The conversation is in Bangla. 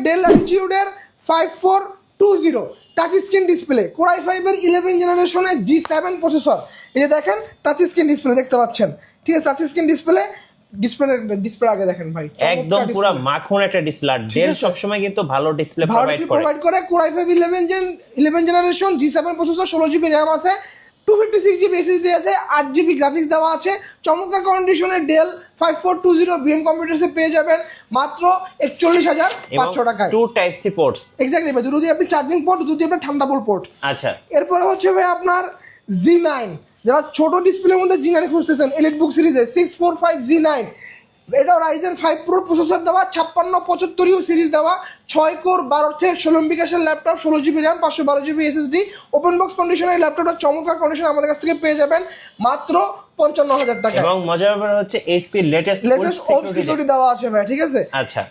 ডেল ল্যাটিটিউডের 5420 touch screen display, core i5 এর 11 জেনারেশনের G7 প্রসেসর। এই যে দেখেন টাচ স্ক্রিন ডিসপ্লে দেখতে পাচ্ছেন, ঠিক আছে? টাচ স্ক্রিন ডিসপ্লে আগে দেখেন ভাই, একদম পুরো মাখন একটা ডিসপ্লে। আর ডেল সবসময় কিন্তু ভালো ডিসপ্লে প্রোভাইড করে। Core i5 11 generation G7 processor, 16GB RAM আছে, 256GB SSD আছে, 8GB গ্রাফিক্স দেওয়া আছে। চমৎকার কন্ডিশনে ডেল 5420 বিএম কম্পিউটারসে পেয়ে যাবেন মাত্র 41,500 টাকায়। 2 টাইপ সি পোর্টস, এক্স্যাক্টলি ভাই, দুটো দিয়ে আপনি চার্জিং পোর্ট, দুটো দিয়ে আপনার ঠান্ডা পোর্ট। আচ্ছা। এরপরে হচ্ছে ভাই আপনার Z9, যারা ছোট ডিসপ্লের মধ্যে Z9 খুঁজতেছেন, এলিট বুক সিরিজে 645 Z9, এটা রাইজেন 5 প্রো প্রসেসর দেওয়া, 5675 সিরিজ দেওয়া, 6 কোর 12 থেকে 16 বিকাশের laptop, 16GB RAM, 512GB SSD, open box কন্ডিশনে এই ল্যাপটপটা চমৎকার কন্ডিশনে আমাদের কাছ থেকে পেয়ে যাবেন মাত্র 55,000 টাকা। এবং মজার ব্যাপার হচ্ছে এইচপি লেটেস্ট সিকিউরিটি দেওয়া আছে ভাই, ঠিক আছে? আচ্ছা।